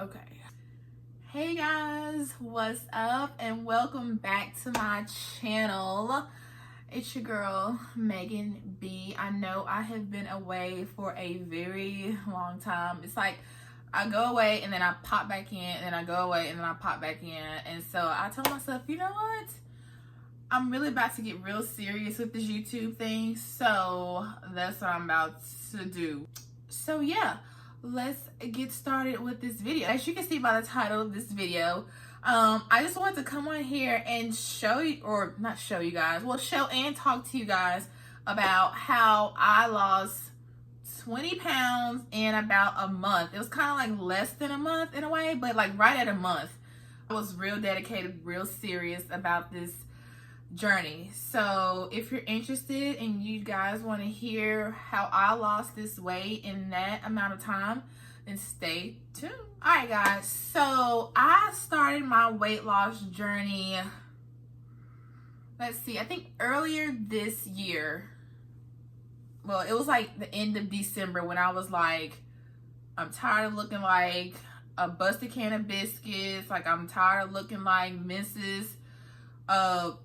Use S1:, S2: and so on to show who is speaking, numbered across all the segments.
S1: Okay. Hey guys, what's up? And welcome back to my channel. It's your girl, Meaghan B. I know I have been away for a very long time. It's like I go away and then I pop back in, and then I go away and then I pop back in. And so I told myself, you know what? I'm really about to get real serious with this YouTube thing. So that's what I'm about to do. So yeah, let's get started with this video. As you can see by the title of this video, I just wanted to come on here and show you, or not show you guys, well, show and talk to you guys about how I lost 20 pounds in about a month. It was kind of like less than a month in a way, but like right at a month. I was real dedicated, real serious about this journey. So if you're interested and you guys want to hear how I lost this weight in that amount of time, then stay tuned. All right guys, so I started my weight loss journey, let's see, I think earlier this year. Well, it was like the end of December when I was like, I'm tired of looking like a busted can of biscuits. Like, I'm tired of looking like Mrs.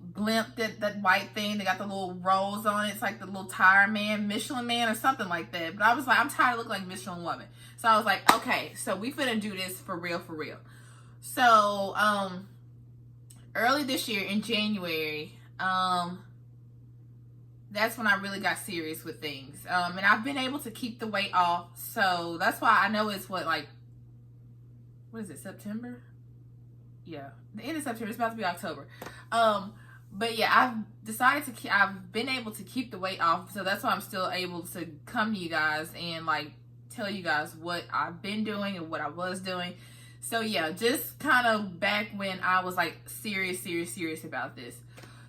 S1: Blimp, that white thing that got the little rolls on it. It's like the little tire man, Michelin man or something like that. But I was like, I'm tired of looking like Michelin woman. So I was like, okay, so we finna do this for real, for real. So early this year in January, that's when I really got serious with things. And I've been able to keep the weight off. So that's why I know it's what is it, September? Yeah, the end of September. It's about to be October. But yeah, I've been able to keep the weight off. So that's why I'm still able to come to you guys and like tell you guys what I've been doing and what I was doing. So yeah, just kind of back when I was like serious about this.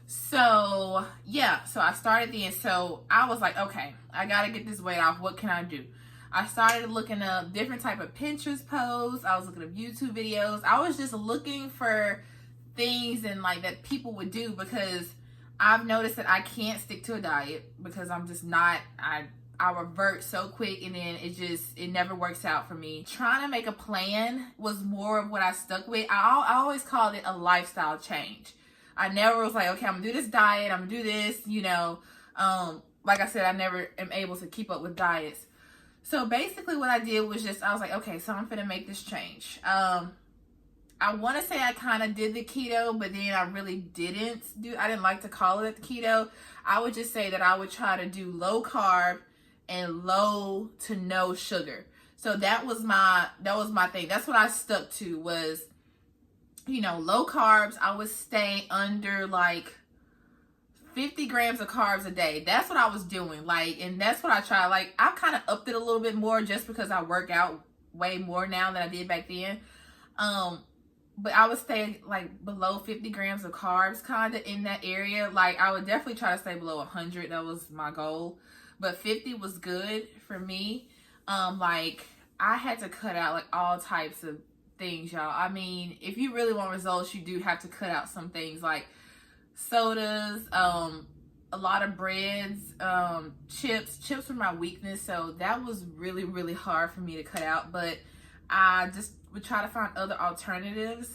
S1: So yeah, so I started then. So I was like, okay, I gotta get this weight off. What can I do? I started looking up different type of Pinterest posts. I was looking up YouTube videos. I was just looking for things and like that people would do, because I've noticed that I can't stick to a diet because I'm just not, I revert so quick, and then it never works out for me. Trying to make a plan was more of what I stuck with. I always called it a lifestyle change. I never was like, okay, I'm gonna do this diet, I'm gonna do this, you know. Like I said, I never am able to keep up with diets. So basically what I did was I was like, okay, so I'm finna make this change. I want to say I kind of did the keto, but then I really didn't I didn't like to call it keto. I would just say that I would try to do low carb and low to no sugar. So that was my thing. That's what I stuck to was, you know, low carbs. I would stay under like 50 grams of carbs a day. That's what I was doing. Like, and that's what I tried. Like, I've kind of upped it a little bit more just because I work out way more now than I did back then. But I would stay like below 50 grams of carbs, kind of in that area. Like, I would definitely try to stay below 100. That was my goal. But 50 was good for me. Like, I had to cut out like all types of things, y'all. I mean, if you really want results, you do have to cut out some things like sodas, a lot of breads, chips were my weakness. So that was really hard for me to cut out. But I just would try to find other alternatives.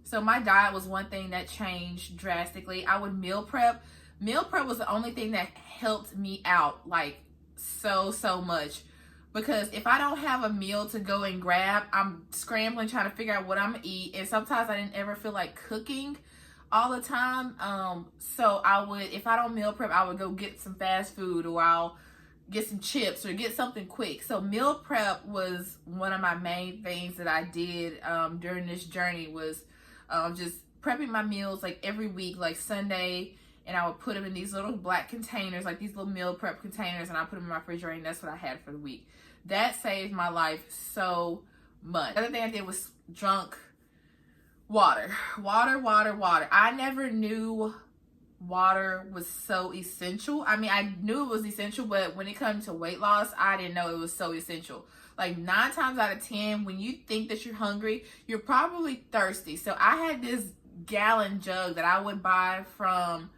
S1: So my diet was one thing that changed drastically. I would meal prep. Meal prep was the only thing that helped me out like so much, because if I don't have a meal to go and grab, I'm scrambling trying to figure out what I'm gonna eat, and sometimes I didn't ever feel like cooking all the time. So I would, if I don't meal prep, I would go get some fast food, or I'll get some chips or get something quick. So meal prep was one of my main things that I did during this journey, was just prepping my meals like every week, like Sunday, and I would put them in these little black containers, like these little meal prep containers, and I put them in my refrigerator, and that's what I had for the week. That saved my life so much. The other thing I did was drunk water. I never knew water was so essential. I mean, I knew it was essential, but when it comes to weight loss, I didn't know it was so essential. Like 9 times out of 10, when you think that you're hungry, you're probably thirsty. So I had this gallon jug that I would buy from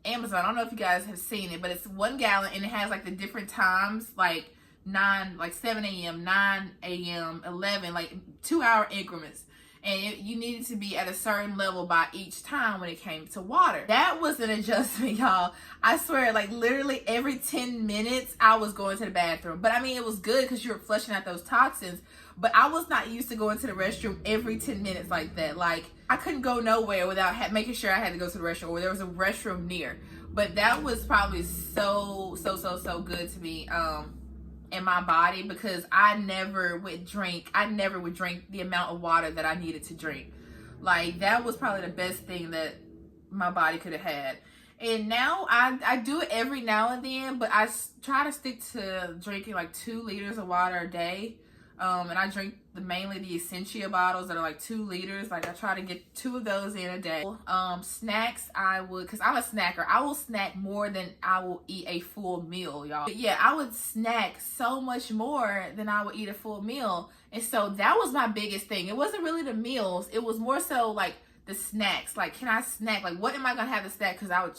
S1: Amazon. I don't know if you guys have seen it, but it's 1 gallon, and it has like the different times, like like 7 a.m., 9 a.m., 11, like 2-hour increments. And you needed to be at a certain level by each time when it came to water. That was an adjustment, y'all. I swear, like literally every 10 minutes I was going to the bathroom. But I mean, it was good because you were flushing out those toxins. But I was not used to going to the restroom every 10 minutes like that. Like I couldn't go nowhere without making sure I had to go to the restroom, or there was a restroom near. But that was probably so good to me in my body, because I never would drink the amount of water that I needed to drink. Like that was probably the best thing that my body could have had. And now I do it every now and then, but I try to stick to drinking like 2 liters of water a day. And I drink mainly the Essentia bottles that are like 2 liters. Like I try to get 2 of those in a day. Snacks, because I'm a snacker. I will snack more than I will eat a full meal, y'all. But yeah, I would snack so much more than I would eat a full meal. And so that was my biggest thing. It wasn't really the meals. It was more so like the snacks. Like, can I snack? Like, what am I going to have to snack? Because I would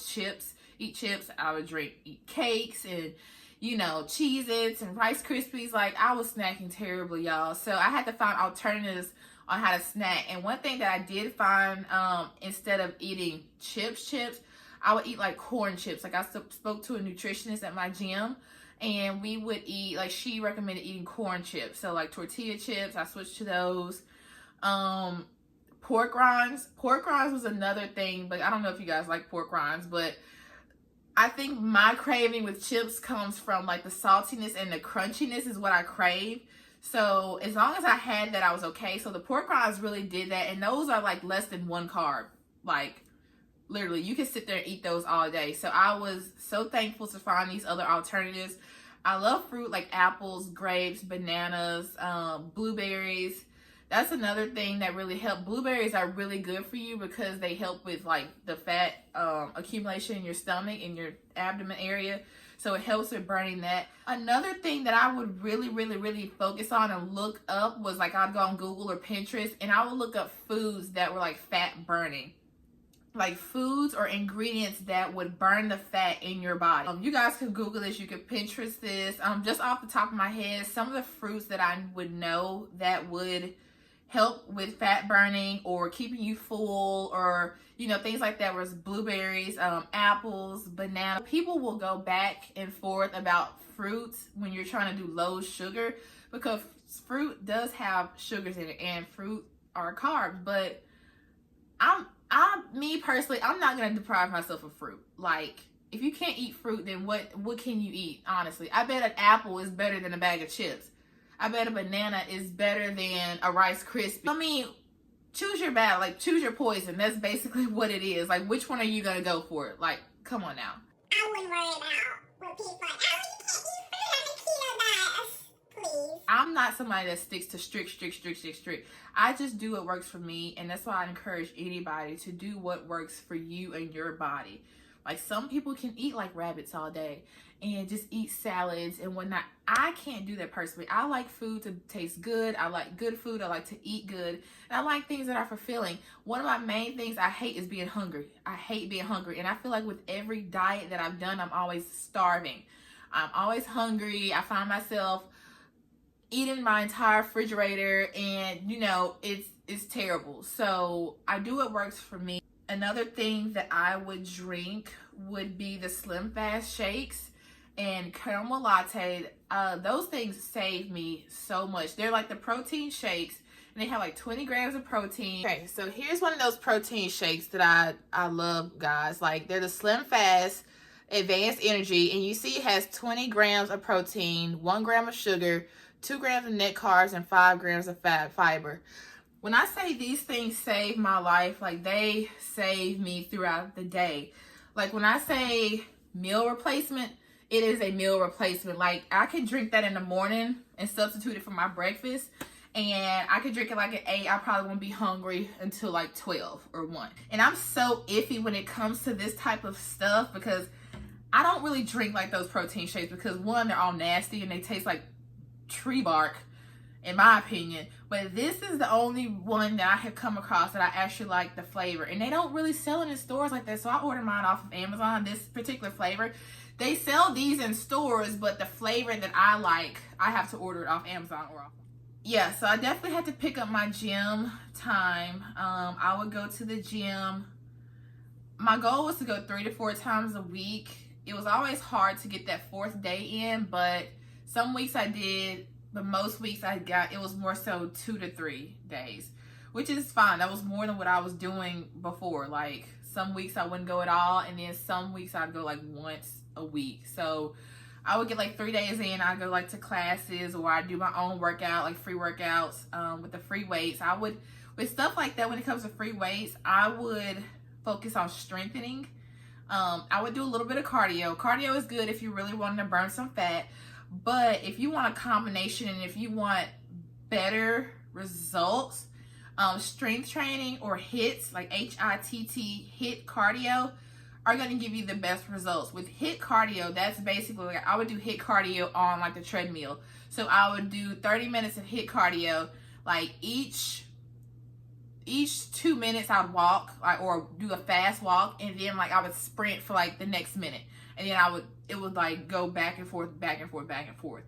S1: eat chips. I would eat cakes and Cheez-Its and Rice Krispies. Like I was snacking terribly, y'all. So I had to find alternatives on how to snack. And one thing that I did find, instead of eating chips, I would eat like corn chips. Like I spoke to a nutritionist at my gym, and we would eat, like she recommended eating corn chips. So like tortilla chips, I switched to those. Pork rinds was another thing, but I don't know if you guys like pork rinds, but I think my craving with chips comes from like the saltiness and the crunchiness is what I crave. So as long as I had that, I was okay. So the pork rinds really did that. And those are like less than 1 carb. Like literally you can sit there and eat those all day. So I was so thankful to find these other alternatives. I love fruit like apples, grapes, bananas, blueberries. That's another thing that really helped. Blueberries are really good for you because they help with like the fat accumulation in your stomach, in your abdomen area. So it helps with burning that. Another thing that I would really focus on and look up was like I'd go on Google or Pinterest and I would look up foods that were like fat burning. Like foods or ingredients that would burn the fat in your body. You guys could Google this, you could Pinterest this. Just off the top of my head, some of the fruits that I would know that would help with fat burning or keeping you full, or things like that, was blueberries, apples, bananas. People will go back and forth about fruits when you're trying to do low sugar, because fruit does have sugars in it and fruit are carbs. But me personally, I'm not gonna deprive myself of fruit. Like if you can't eat fruit, then what can you eat? Honestly, I bet an apple is better than a bag of chips. I bet a banana is better than a Rice Krispie. I mean, choose your battle. Like, choose your poison. That's basically what it is. Like, which one are you going to go for? Like, come on now.
S2: I wouldn't worry about what people like, oh, you can't eat fruit on the keto diet. Please.
S1: I'm not somebody that sticks to strict. I just do what works for me. And that's why I encourage anybody to do what works for you and your body. Like, some people can eat like rabbits all day and just eat salads and whatnot. I can't do that personally. I like food to taste good. I like good food. I like to eat good. And I like things that are fulfilling. One of my main things I hate is being hungry. I hate being hungry. And I feel like with every diet that I've done, I'm always starving. I'm always hungry. I find myself eating my entire refrigerator, and it's terrible. So I do what works for me. Another thing that I would drink would be the Slim Fast shakes and caramel latte. Those things save me so much. They're like the protein shakes, and they have like 20 grams of protein. Okay, so here's one of those protein shakes that I love, guys. Like, they're the Slim Fast Advanced Energy, and you see it has 20 grams of protein, 1 gram of sugar, 2 grams of net carbs, and 5 grams of fat fiber. When I say these things save my life, like, they save me throughout the day. Like, when I say meal replacement, it is a meal replacement. Like, I can drink that in the morning and substitute it for my breakfast. And I could drink it like at 8. I probably won't be hungry until like 12 or 1. And I'm so iffy when it comes to this type of stuff, because I don't really drink like those protein shakes, because one, they're all nasty and they taste like tree bark, in my opinion. But this is the only one that I have come across that I actually like the flavor. And they don't really sell it in stores like that, so I order mine off of Amazon, this particular flavor. They sell these in stores, but the flavor that I like, I have to order it off Amazon or off. Yeah, so I definitely had to pick up my gym time. I would go to the gym. My goal was to go 3 to 4 times a week. It was always hard to get that 4th day in, but some weeks I did, but most weeks it was more so 2 to 3 days, which is fine. That was more than what I was doing before. Like some weeks I wouldn't go at all, and then some weeks I'd go like once a week. So I would get like 3 days in. I'd go like to classes, or I'd do my own workout, like free workouts with the free weights. I would, with stuff like that, when it comes to free weights, I would focus on strengthening. I would do a little bit of cardio. Cardio is good if you really want to burn some fat, but if you want a combination and if you want better results, strength training or HIIT, like HIIT, HIIT cardio, are going to give you the best results. With HIIT cardio, that's basically like, I would do HIIT cardio on like the treadmill. So I would do 30 minutes of HIIT cardio, like each 2 minutes I'd walk, like, or do a fast walk, and then like I would sprint for like the next minute, and then it would like go back and forth, back and forth, back and forth.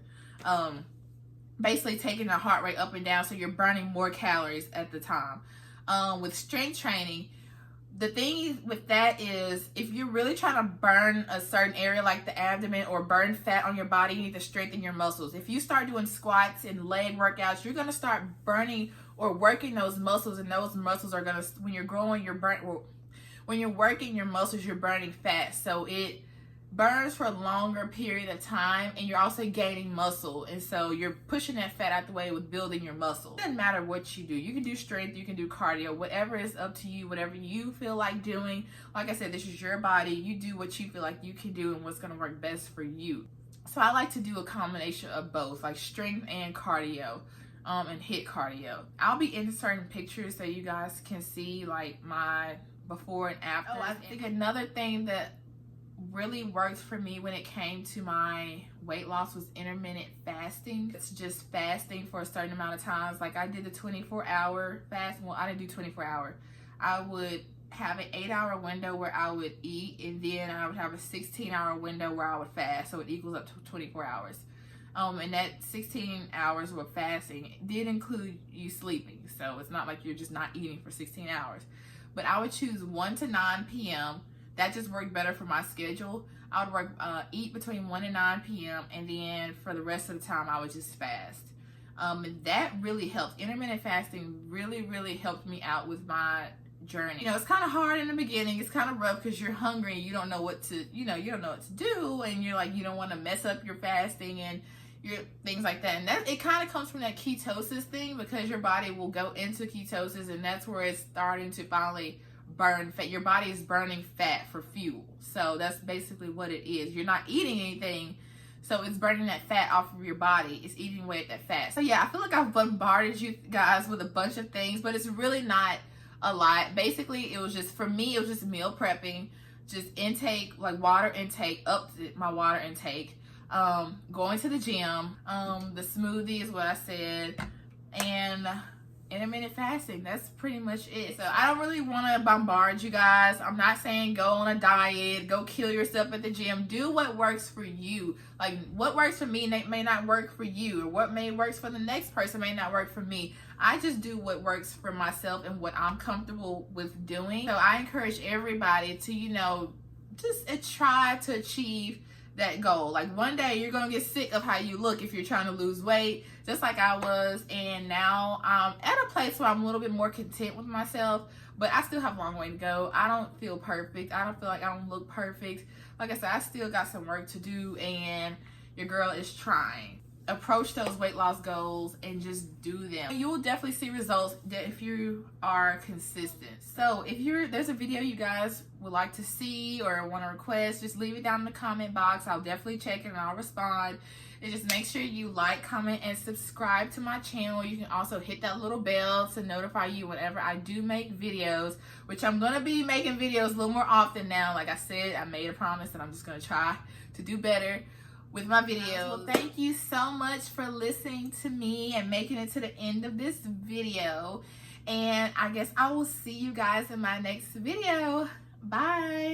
S1: Basically taking the heart rate up and down, so you're burning more calories at the time. With strength training, the thing with that is, if you're really trying to burn a certain area like the abdomen or burn fat on your body, you need to strengthen your muscles. If you start doing squats and leg workouts, you're going to start burning or working those muscles, and those muscles are going to, when you're growing, when you're working your muscles, you're burning fat. So it burns for a longer period of time, and you're also gaining muscle, and so you're pushing that fat out the way with building your muscle. It doesn't matter what you do. You can do strength, you can do cardio, whatever is up to you, whatever you feel like doing. Like I said, this is your body. You do what you feel like you can do and what's going to work best for you. So I like to do a combination of both, like strength and cardio, and HIIT cardio. I'll be inserting pictures so you guys can see like my before and after. Oh, I think another thing that really worked for me when it came to my weight loss was intermittent fasting. It's just fasting for a certain amount of times. Like I did the 24-hour fast. Well, I didn't do 24-hour. I would have an 8-hour window where I would eat, and then I would have a 16-hour window where I would fast. So it equals up to 24 hours. And that 16 hours of fasting did include you sleeping. So it's not like you're just not eating for 16 hours. But I would choose 1 to 9 p.m. That just worked better for my schedule. I would eat between 1 and 9 p.m. and then for the rest of the time I would just fast. And that really helped. Intermittent fasting really, really helped me out with my journey. You know, it's kind of hard in the beginning. It's kind of rough because you're hungry and you don't know what to, you don't know what to do, and you're like, you don't want to mess up your fasting and your things like that. And that, it kind of comes from that ketosis thing, because your body will go into ketosis, and that's where it's starting to finally burn fat. Your body is burning fat for fuel. So that's basically what it is. You're not eating anything, so it's burning that fat off of your body. It's eating away at that fat. So yeah, I feel like I've bombarded you guys with a bunch of things, but it's really not a lot. Basically, it was just, for me, it was just meal prepping, just intake, like water intake, up my water intake, going to the gym, the smoothie is what I said, and intermittent fasting. That's pretty much it. So I don't really want to bombard you guys. I'm not saying go on a diet, go kill yourself at the gym. Do what works for you. Like what works for me may not work for you, or what may works for the next person may not work for me. I just do what works for myself and what I'm comfortable with doing. So I encourage everybody to, just try to achieve that goal. Like one day you're gonna get sick of how you look if you're trying to lose weight, just like I was, and now I'm at a place where I'm a little bit more content with myself, but I still have a long way to go. I don't feel perfect. I don't feel like I don't look perfect. Like I said, I still got some work to do, and your girl is trying. Approach those weight loss goals and just do them. You will definitely see results if you are consistent. So if there's a video you guys would like to see or want to request, just leave it down in the comment box. I'll definitely check it and I'll respond. And just make sure you like, comment, and subscribe to my channel. You can also hit that little bell to notify you whenever I do make videos, which I'm going to be making videos a little more often now. Like I said, I made a promise that I'm just going to try to do better with my videos. Well, thank you so much for listening to me and making it to the end of this video. And I guess I will see you guys in my next video. Bye.